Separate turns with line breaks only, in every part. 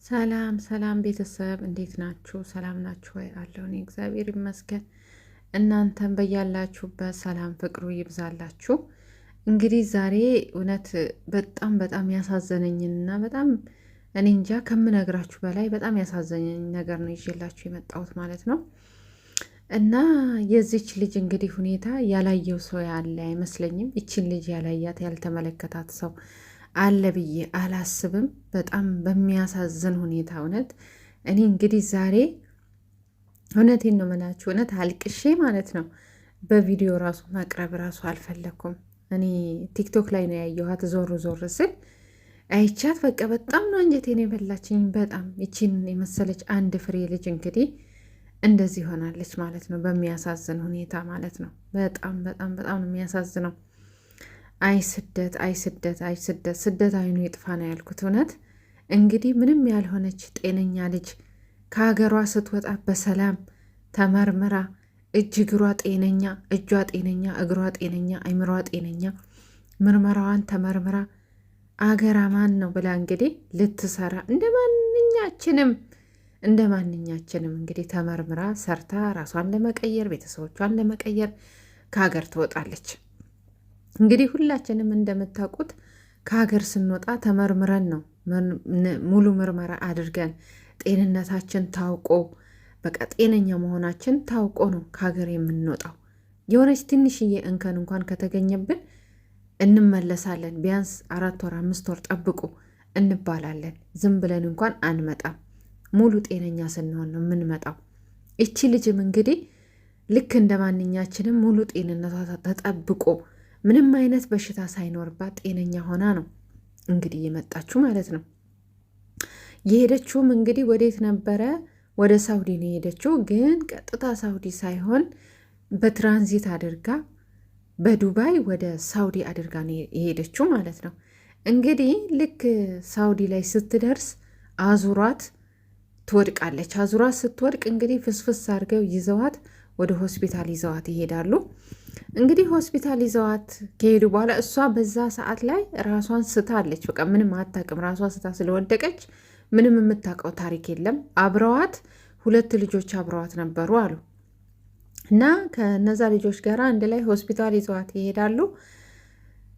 ሰላም ሰላም ቤተሰብ እንዴት ናችሁ? ሰላም ናችሁ ወይ? አለሁ እኔ እግዚአብሔር ይመስገን። እናንተም በያላችሁበት ሰላም ፍቅሩ ይብዛላችሁ። እንግዲህ ዛሬ እውነት በጣም በጣም ያሳዘነኝንና በጣም እኔ እንጃ ከምነግራችሁ በላይ በጣም ያሳዘነኝ ነገር ነው ይዤላችሁ የመጣሁት ማለት ነው። እና የዚች ልጅ እንግዲህ ሁኔታ ያላየው ሰው ያለ አይመስለኝም። ይችን ልጅ ያላያት ያልተመለከታት ሰው አለ ብዬ አላስብም። በጣም በሚያሳዝን ሁኔታ እውነት እኔ እንግዲህ ዛሬ እውነቴን ነው የምላችሁ፣ እውነት አልቅሼ ማለት ነው በቪዲዮ ራሱ ማቅረብ ራሱ አልፈለኩም። እኔ ቲክቶክ ላይ ነው ያየኋት። ዞር ዞር ስል አይቻት በቃ በጣም ነው አንጀቴን የበላችኝ። በጣም ይቺን የመሰለች አንድ ፍሬ ልጅ እንግዲህ እንደዚህ ሆናለች ማለት ነው፣ በሚያሳዝን ሁኔታ ማለት ነው። በጣም በጣም በጣም ነው የሚያሳዝነው። አይ ስደት፣ አይ ስደት፣ አይ ስደት፣ ስደት አይኑ ይጥፋ ነው ያልኩት። እውነት እንግዲህ ምንም ያልሆነች ጤነኛ ልጅ ከሀገሯ ስትወጣ በሰላም ተመርምራ እግሯ ጤነኛ፣ እጇ ጤነኛ፣ እግሯ ጤነኛ፣ አይምሯ ጤነኛ፣ ምርመራዋን ተመርምራ አገር አማን ነው ብላ እንግዲህ ልትሰራ እንደ ማንኛችንም እንግዲህ ተመርምራ ሰርታ ራሷን ለመቀየር ቤተሰቦቿን ለመቀየር ከሀገር ትወጣለች። እንግዲህ ሁላችንም እንደምታውቁት ከሀገር ስንወጣ ተመርምረን ነው፣ ሙሉ ምርመራ አድርገን ጤንነታችን ታውቆ በቃ ጤነኛ መሆናችን ታውቆ ነው ከሀገር የምንወጣው። የሆነች ትንሽዬ እንከን እንኳን ከተገኘብን እንመለሳለን። ቢያንስ 4 ወር 5 ወር ጠብቁ እንባላለን። ዝም ብለን እንኳን አንመጣም። ሙሉ ጤነኛ ስንሆን ነው የምንመጣው። እቺ ልጅም እንግዲህ ልክ እንደ ማንኛችንም ሙሉ ጤንነቷ ተጠብቆ ምንም አይነት በሽታ ሳይኖርባት ጤነኛ ሆና ነው እንግዲህ የመጣችው ማለት ነው። የሄደችውም እንግዲህ ወዴት ነበረ? ወደ ሳውዲ ነው የሄደችው። ግን ቀጥታ ሳውዲ ሳይሆን በትራንዚት አድርጋ በዱባይ ወደ ሳውዲ አድርጋ ነው የሄደችው ማለት ነው። እንግዲህ ልክ ሳውዲ ላይ ስትደርስ አዙሯት ትወድቃለች። አዙሯት ስትወድቅ እንግዲህ ፍስፍስ አድርገው ይዘዋት ወደ ሆስፒታል ይዘዋት ይሄዳሉ። እንግዲህ ሆስፒታል ይዘዋት ከሄዱ በኋላ እሷ በዛ ሰዓት ላይ ራሷን ስታለች። በቃ ምንም አታውቅም። ራሷ ስታ ስለወደቀች ምንም የምታውቀው ታሪክ የለም። አብረዋት 2 ልጆች አብረዋት ነበሩ አሉ እና ከነዛ ልጆች ጋር አንድ ላይ ሆስፒታል ይዘዋት ይሄዳሉ።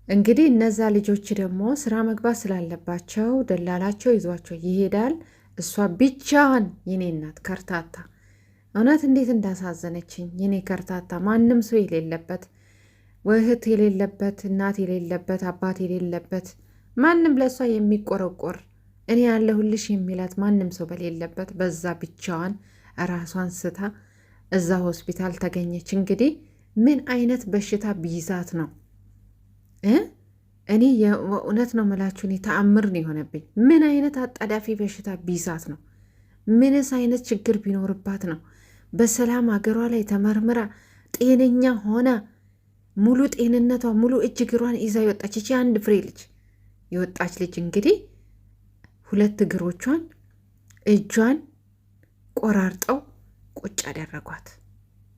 እንግዲህ እነዛ ልጆች ደግሞ ስራ መግባት ስላለባቸው ደላላቸው ይዟቸው ይሄዳል። እሷ ብቻዋን የኔ እናት ከርታታ እውነት እንዴት እንዳሳዘነችኝ የኔ ከርታታ፣ ማንም ሰው የሌለበት፣ እህት የሌለበት፣ እናት የሌለበት፣ አባት የሌለበት፣ ማንም ለእሷ የሚቆረቆር እኔ ያለሁልሽ የሚላት ማንም ሰው በሌለበት በዛ ብቻዋን ራሷን ስታ እዛ ሆስፒታል ተገኘች። እንግዲህ ምን አይነት በሽታ ቢይዛት ነው? እኔ የእውነት ነው የምላችሁ፣ እኔ ተአምር ነው የሆነብኝ። ምን አይነት አጣዳፊ በሽታ ቢይዛት ነው? ምንስ አይነት ችግር ቢኖርባት ነው በሰላም ሀገሯ ላይ ተመርምራ ጤነኛ ሆና ሙሉ ጤንነቷ ሙሉ እግሯን ይዛ የወጣች ይቺ አንድ ፍሬ ልጅ የወጣች ልጅ እንግዲህ 2 እግሮቿን እጇን ቆራርጠው ቁጭ አደረጓት።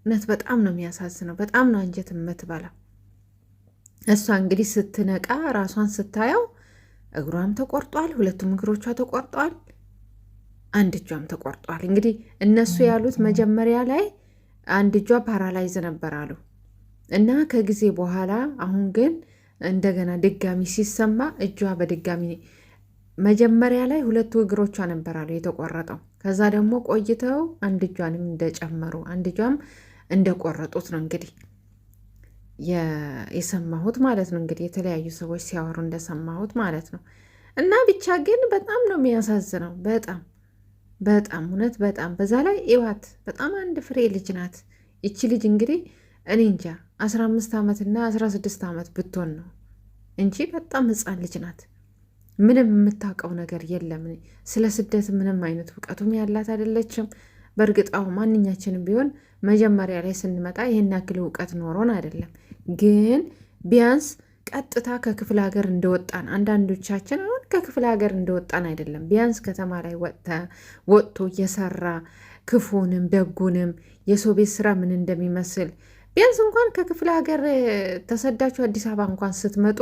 እውነት በጣም ነው የሚያሳዝነው። በጣም ነው አንጀት የምትበላው። እሷ እንግዲህ ስትነቃ ራሷን ስታየው እግሯም ተቆርጧል፣ 2ቱም እግሮቿ ተቆርጧል፣ አንድ እጇም ተቆርጧል። እንግዲህ እነሱ ያሉት መጀመሪያ ላይ አንድ እጇ ፓራላይዝ ነበር አሉ እና ከጊዜ በኋላ አሁን ግን እንደገና ድጋሚ ሲሰማ እጇ በድጋሚ መጀመሪያ ላይ 2 እግሮቿ ነበር አሉ የተቆረጠው። ከዛ ደግሞ ቆይተው አንድ እጇንም እንደጨመሩ አንድ እጇም እንደቆረጡት ነው እንግዲህ የሰማሁት ማለት ነው። እንግዲህ የተለያዩ ሰዎች ሲያወሩ እንደሰማሁት ማለት ነው። እና ብቻ ግን በጣም ነው የሚያሳዝነው። በጣም በጣም እውነት በጣም በዛ ላይ ኢዋት በጣም አንድ ፍሬ ልጅ ናት። ይቺ ልጅ እንግዲህ እኔ እንጃ 15 ዓመትና 16 ዓመት ብትሆን ነው እንጂ በጣም ሕፃን ልጅ ናት። ምንም የምታውቀው ነገር የለም። ስለ ስደት ምንም አይነት እውቀቱም ያላት አይደለችም። በእርግጣው ማንኛችንም ቢሆን መጀመሪያ ላይ ስንመጣ ይህን ያክል እውቀት ኖሮን አይደለም። ግን ቢያንስ ቀጥታ ከክፍለ ሀገር እንደወጣን አንዳንዶቻችን አሁን ከክፍለ ሀገር እንደወጣን አይደለም። ቢያንስ ከተማ ላይ ወጥቶ እየሰራ ክፉንም ደጉንም የሰው ቤት ስራ ምን እንደሚመስል ቢያንስ እንኳን ከክፍለ ሀገር ተሰዳችሁ አዲስ አበባ እንኳን ስትመጡ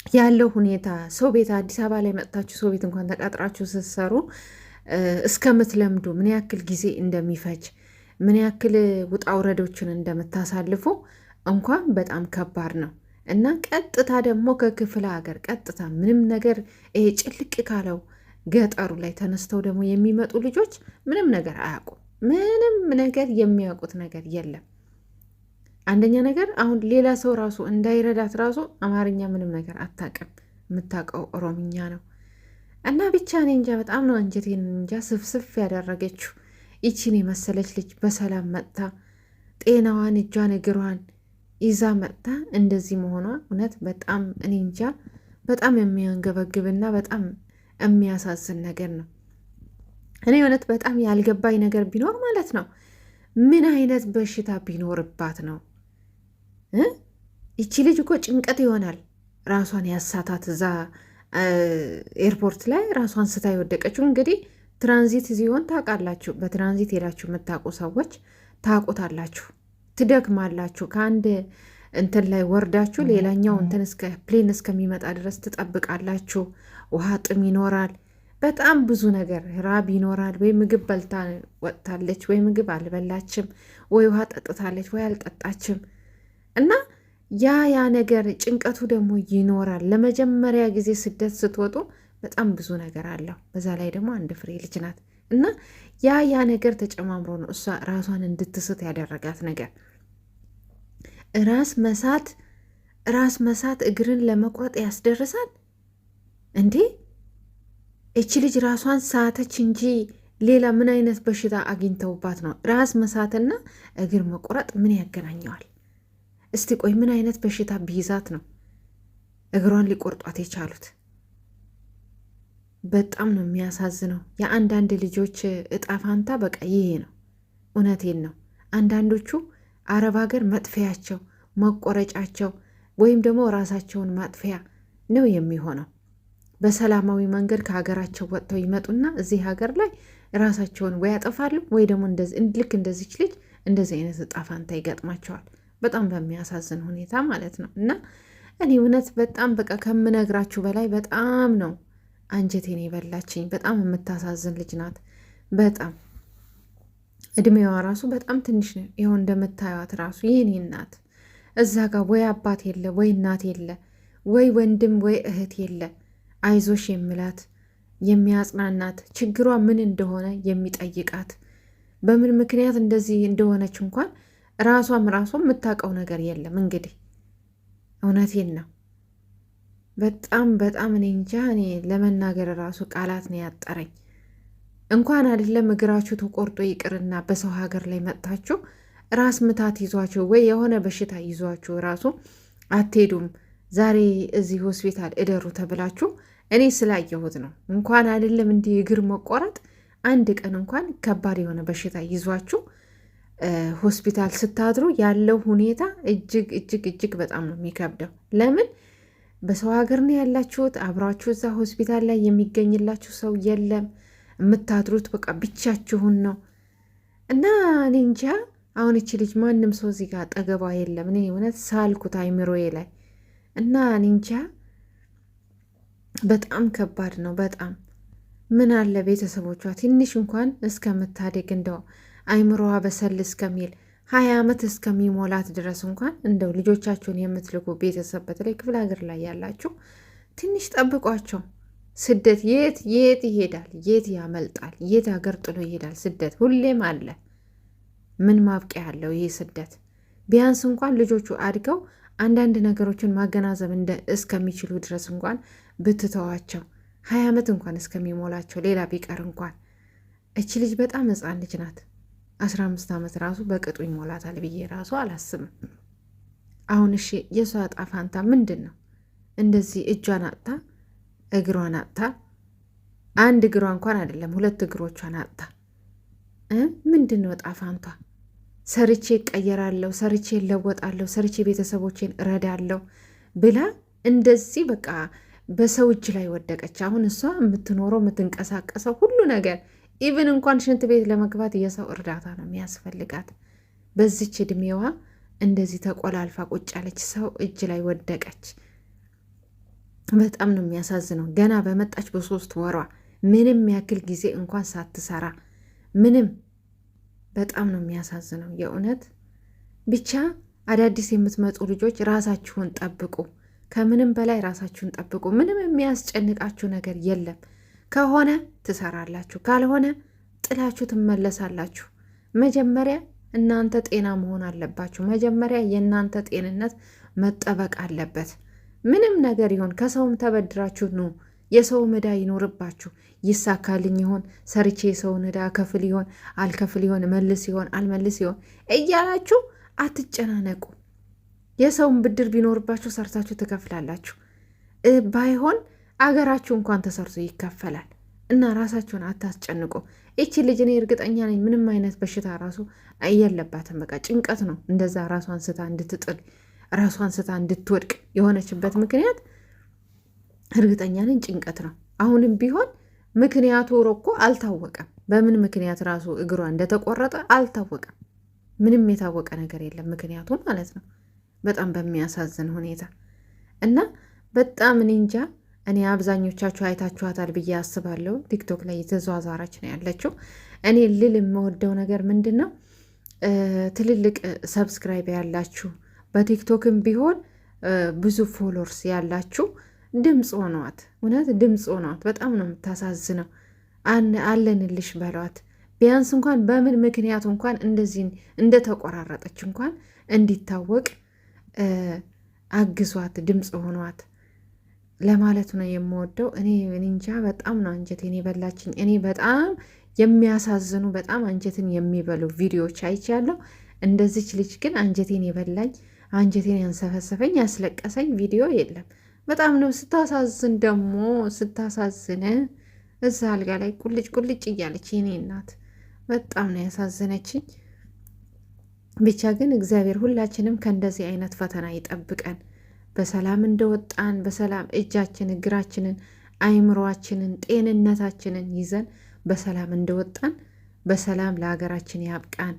ያለው ሁኔታ ሰው ቤት አዲስ አበባ ላይ መጥታችሁ ሰው ቤት እንኳን ተቀጥራችሁ ስትሰሩ እስከምትለምዱ ምን ያክል ጊዜ እንደሚፈጅ ምን ያክል ውጣ ውረዶችን እንደምታሳልፉ እንኳን በጣም ከባድ ነው። እና ቀጥታ ደግሞ ከክፍለ ሀገር ቀጥታ ምንም ነገር ይሄ ጭልቅ ካለው ገጠሩ ላይ ተነስተው ደግሞ የሚመጡ ልጆች ምንም ነገር አያውቁም። ምንም ነገር የሚያውቁት ነገር የለም። አንደኛ ነገር አሁን ሌላ ሰው ራሱ እንዳይረዳት ራሱ አማርኛ ምንም ነገር አታውቅም። የምታውቀው ኦሮምኛ ነው። እና ብቻ እኔ እንጃ በጣም ነው አንጀቴን እንጃ ስፍስፍ ያደረገችው። ይቺን የመሰለች ልጅ በሰላም መጥታ ጤናዋን እጇን እግሯን ይዛ መጥታ እንደዚህ መሆኗ እውነት በጣም እኔ እንጃ በጣም የሚያንገበግብና በጣም የሚያሳዝን ነገር ነው። እኔ እውነት በጣም ያልገባኝ ነገር ቢኖር ማለት ነው ምን አይነት በሽታ ቢኖርባት ነው ይቺ ልጅ እኮ ጭንቀት ይሆናል ራሷን ያሳታት እዛ ኤርፖርት ላይ ራሷን ስታ የወደቀችው። እንግዲህ ትራንዚት ሲሆን ታውቃላችሁ፣ በትራንዚት ሄዳችሁ የምታውቁ ሰዎች ታውቁታላችሁ። ትደክማላችሁ። ከአንድ እንትን ላይ ወርዳችሁ ሌላኛው እንትን እስከ ፕሌን እስከሚመጣ ድረስ ትጠብቃላችሁ። ውሃ ጥም ይኖራል፣ በጣም ብዙ ነገር ራብ ይኖራል። ወይ ምግብ በልታ ወጥታለች፣ ወይ ምግብ አልበላችም፣ ወይ ውሃ ጠጥታለች፣ ወይ አልጠጣችም። እና ያ ነገር ጭንቀቱ ደግሞ ይኖራል። ለመጀመሪያ ጊዜ ስደት ስትወጡ በጣም ብዙ ነገር አለው። በዛ ላይ ደግሞ አንድ ፍሬ ልጅ ናት እና ያ ነገር ተጨማምሮ ነው እሷ ራሷን እንድትስት ያደረጋት ነገር። ራስ መሳት እግርን ለመቁረጥ ያስደርሳል እንዴ! እቺ ልጅ ራሷን ሳተች እንጂ ሌላ ምን አይነት በሽታ አግኝተውባት ነው? ራስ መሳትና እግር መቁረጥ ምን ያገናኘዋል? እስቲ ቆይ ምን አይነት በሽታ ቢይዛት ነው እግሯን ሊቆርጧት የቻሉት? በጣም ነው የሚያሳዝነው። የአንዳንድ ልጆች እጣ ፋንታ በቃ ይሄ ነው። እውነቴን ነው። አንዳንዶቹ አረብ ሀገር መጥፊያቸው መቆረጫቸው ወይም ደግሞ ራሳቸውን ማጥፊያ ነው የሚሆነው። በሰላማዊ መንገድ ከሀገራቸው ወጥተው ይመጡና እዚህ ሀገር ላይ ራሳቸውን ወይ ያጠፋሉ ወይ ደግሞ ልክ እንደዚች ልጅ እንደዚህ አይነት እጣ ፋንታ ይገጥማቸዋል። በጣም በሚያሳዝን ሁኔታ ማለት ነው። እና እኔ እውነት በጣም በቃ ከምነግራችሁ በላይ በጣም ነው አንጀቴን የበላችኝ። በጣም የምታሳዝን ልጅ ናት። በጣም እድሜዋ ራሱ በጣም ትንሽ ነው። ይኸው እንደምታዩት ራሱ የኔ እናት እዛ ጋር ወይ አባት የለ ወይ እናት የለ ወይ ወንድም ወይ እህት የለ አይዞሽ የሚላት የሚያጽናናት፣ ችግሯ ምን እንደሆነ የሚጠይቃት፣ በምን ምክንያት እንደዚህ እንደሆነች እንኳን ራሷም የምታውቀው ነገር የለም። እንግዲህ እውነቴን ነው። በጣም እኔ እንጃ፣ እኔ ለመናገር ራሱ ቃላት ነው ያጠረኝ። እንኳን አይደለም እግራችሁ ተቆርጦ ይቅርና በሰው ሀገር ላይ መጥታችሁ ራስ ምታት ይዟችሁ ወይ የሆነ በሽታ ይዟችሁ ራሱ አትሄዱም። ዛሬ እዚህ ሆስፒታል እደሩ ተብላችሁ እኔ ስላየሁት ነው። እንኳን አይደለም እንዲህ እግር መቆረጥ፣ አንድ ቀን እንኳን ከባድ የሆነ በሽታ ይዟችሁ ሆስፒታል ስታድሩ ያለው ሁኔታ እጅግ በጣም ነው የሚከብደው። ለምን በሰው ሀገር ነው ያላችሁት። አብራችሁ እዛ ሆስፒታል ላይ የሚገኝላችሁ ሰው የለም። የምታድሩት በቃ ብቻችሁን ነው። እና እኔ እንጃ አሁን እቺ ልጅ ማንም ሰው እዚህ ጋር አጠገቧ የለም። እኔ እውነት ሳልኩት አይምሮዬ ላይ እና እኔ እንጃ በጣም ከባድ ነው። በጣም ምን አለ ቤተሰቦቿ ትንሽ እንኳን እስከምታደግ እንደው አይምሮዋ በሰል እስከሚል 20 ዓመት እስከሚሞላት ድረስ እንኳን እንደው ልጆቻችሁን የምትልኩ ቤተሰብ በተለይ ክፍለ ሀገር ላይ ያላችሁ ትንሽ ጠብቋቸው። ስደት የት ይሄዳል? የት ያመልጣል? የት ሀገር ጥሎ ይሄዳል? ስደት ሁሌም አለ። ምን ማብቂያ ያለው ይሄ ስደት? ቢያንስ እንኳን ልጆቹ አድገው አንዳንድ ነገሮችን ማገናዘብ እስከሚችሉ ድረስ እንኳን ብትተዋቸው 20 ዓመት እንኳን እስከሚሞላቸው ሌላ ቢቀር እንኳን እቺ ልጅ በጣም ሕፃን ልጅ ናት። 15 ዓመት ራሱ በቅጡ ይሞላታል ብዬ ራሱ አላስብም። አሁን እሺ የሷ ዕጣ ፋንታ ምንድን ነው? እንደዚህ እጇን አጥታ እግሯን አጥታ፣ አንድ እግሯ እንኳን አይደለም 2 እግሮቿን አጥታ ምንድን ነው ዕጣ ፋንቷ? ሰርቼ እቀየራለሁ፣ ሰርቼ እለወጣለሁ፣ ሰርቼ ቤተሰቦቼን እረዳለሁ ብላ እንደዚህ በቃ በሰው እጅ ላይ ወደቀች። አሁን እሷ የምትኖረው የምትንቀሳቀሰው ሁሉ ነገር ኢቭን እንኳን ሽንት ቤት ለመግባት የሰው እርዳታ ነው የሚያስፈልጋት። በዚች እድሜዋ እንደዚህ ተቆላልፋ ቁጭ ያለች ሰው እጅ ላይ ወደቀች። በጣም ነው የሚያሳዝነው። ገና በመጣች በ3 ወሯ ምንም ያክል ጊዜ እንኳን ሳትሰራ ምንም። በጣም ነው የሚያሳዝነው የእውነት። ብቻ አዳዲስ የምትመጡ ልጆች ራሳችሁን ጠብቁ። ከምንም በላይ ራሳችሁን ጠብቁ። ምንም የሚያስጨንቃችሁ ነገር የለም። ከሆነ ትሰራላችሁ፣ ካልሆነ ጥላችሁ ትመለሳላችሁ። መጀመሪያ እናንተ ጤና መሆን አለባችሁ። መጀመሪያ የእናንተ ጤንነት መጠበቅ አለበት። ምንም ነገር ይሆን ከሰውም ተበድራችሁ ነው የሰው ዕዳ ይኖርባችሁ። ይሳካልኝ ይሆን ሰርቼ የሰውን ዕዳ ከፍል ይሆን አልከፍል ይሆን መልስ ይሆን አልመልስ ይሆን እያላችሁ አትጨናነቁ። የሰውን ብድር ቢኖርባችሁ ሰርታችሁ ትከፍላላችሁ። ባይሆን አገራችሁ እንኳን ተሰርቶ ይከፈላል። እና ራሳችሁን አታስጨንቁ። ይቺ ልጅ እኔ እርግጠኛ ነኝ ምንም አይነት በሽታ ራሱ የለባትም። በቃ ጭንቀት ነው እንደዛ ራሷን ስታ እንድትጥል ራሷን ስታ እንድትወድቅ የሆነችበት ምክንያት እርግጠኛ ነኝ ጭንቀት ነው። አሁንም ቢሆን ምክንያቱ እኮ አልታወቀም። በምን ምክንያት ራሱ እግሯ እንደተቆረጠ አልታወቀም። ምንም የታወቀ ነገር የለም ምክንያቱ ማለት ነው። በጣም በሚያሳዝን ሁኔታ እና በጣም እኔ እንጃ። እኔ አብዛኞቻችሁ አይታችኋታል ብዬ አስባለሁ። ቲክቶክ ላይ የተዟዟረች ነው ያለችው። እኔ ልል የምወደው ነገር ምንድን ነው፣ ትልልቅ ሰብስክራይብ ያላችሁ በቲክቶክም ቢሆን ብዙ ፎሎወርስ ያላችሁ ድምፅ ሆኗት፣ እውነት ድምፅ ሆኗት። በጣም ነው የምታሳዝነው። አለንልሽ በሏት። ቢያንስ እንኳን በምን ምክንያቱ እንኳን እንደዚህ እንደተቆራረጠች እንኳን እንዲታወቅ አግዟት፣ ድምፅ ሆኗት ለማለት ነው የምወደው። እኔ እንጃ በጣም ነው አንጀቴን የበላችኝ። እኔ በጣም የሚያሳዝኑ በጣም አንጀትን የሚበሉ ቪዲዮዎች አይቻለሁ። እንደዚች ልጅ ግን አንጀቴን የበላኝ አንጀቴን ያንሰፈሰፈኝ ያስለቀሰኝ ቪዲዮ የለም። በጣም ነው ስታሳዝን፣ ደግሞ ስታሳዝን እዛ አልጋ ላይ ቁልጭ ቁልጭ እያለች የኔ እናት በጣም ነው ያሳዘነችኝ። ብቻ ግን እግዚአብሔር ሁላችንም ከእንደዚህ አይነት ፈተና ይጠብቀን። በሰላም እንደወጣን በሰላም እጃችን እግራችንን አይምሯችንን ጤንነታችንን ይዘን በሰላም እንደወጣን በሰላም ለሀገራችን ያብቃን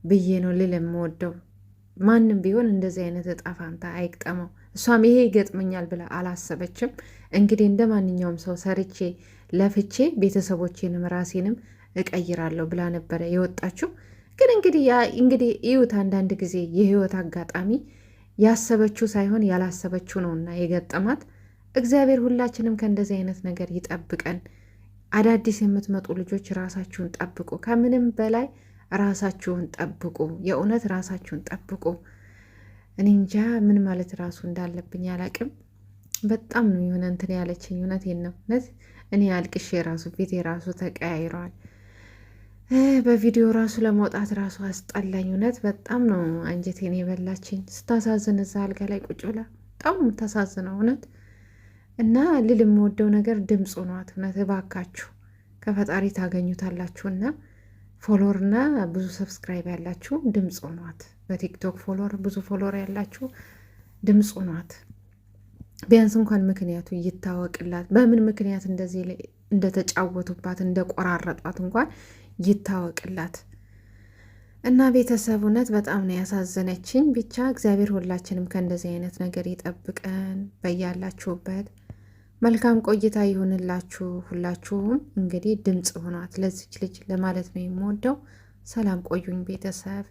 ብዬ ነው ልል የምወደው። ማንም ቢሆን እንደዚህ አይነት እጣ ፋንታ አይግጠመው። እሷም ይሄ ይገጥመኛል ብላ አላሰበችም። እንግዲህ እንደ ማንኛውም ሰው ሰርቼ ለፍቼ ቤተሰቦቼንም ራሴንም እቀይራለሁ ብላ ነበረ የወጣችው። ግን እንግዲህ እዩት፣ አንዳንድ ጊዜ የህይወት አጋጣሚ ያሰበችው ሳይሆን ያላሰበችው ነውና የገጠማት። እግዚአብሔር ሁላችንም ከእንደዚህ አይነት ነገር ይጠብቀን። አዳዲስ የምትመጡ ልጆች ራሳችሁን ጠብቁ። ከምንም በላይ ራሳችሁን ጠብቁ። የእውነት ራሳችሁን ጠብቁ። እኔ እንጃ ምን ማለት ራሱ እንዳለብኝ አላቅም። በጣም ነው የሆነ እንትን ያለችኝ። እውነቴን ነው። እውነት እኔ አልቅሼ ራሱ ፊቴ ራሱ ተቀያይረዋል። በቪዲዮ ራሱ ለመውጣት ራሱ አስጠላኝ። እውነት በጣም ነው አንጀቴን የበላችኝ። ስታሳዝን እዛ አልጋ ላይ ቁጭ ብላ በጣም የምታሳዝነው እውነት። እና ልል የምወደው ነገር ድምፅ ሆኗት። እውነት እባካችሁ ከፈጣሪ ታገኙታላችሁና ፎሎወርና ብዙ ሰብስክራይብ ያላችሁ ድምፅ ሆኗት። በቲክቶክ ፎሎወር ብዙ ፎሎወር ያላችሁ ድምፅ ሆኗት። ቢያንስ እንኳን ምክንያቱ ይታወቅላት። በምን ምክንያት እንደዚህ እንደተጫወቱባት እንደቆራረጧት እንኳን ይታወቅላት። እና ቤተሰብ እውነት በጣም ነው ያሳዘነችኝ። ብቻ እግዚአብሔር ሁላችንም ከእንደዚህ አይነት ነገር ይጠብቀን። በያላችሁበት መልካም ቆይታ ይሁንላችሁ። ሁላችሁም እንግዲህ ድምፅ ሆኗት ለዚች ልጅ ለማለት ነው የምወደው። ሰላም ቆዩኝ ቤተሰብ።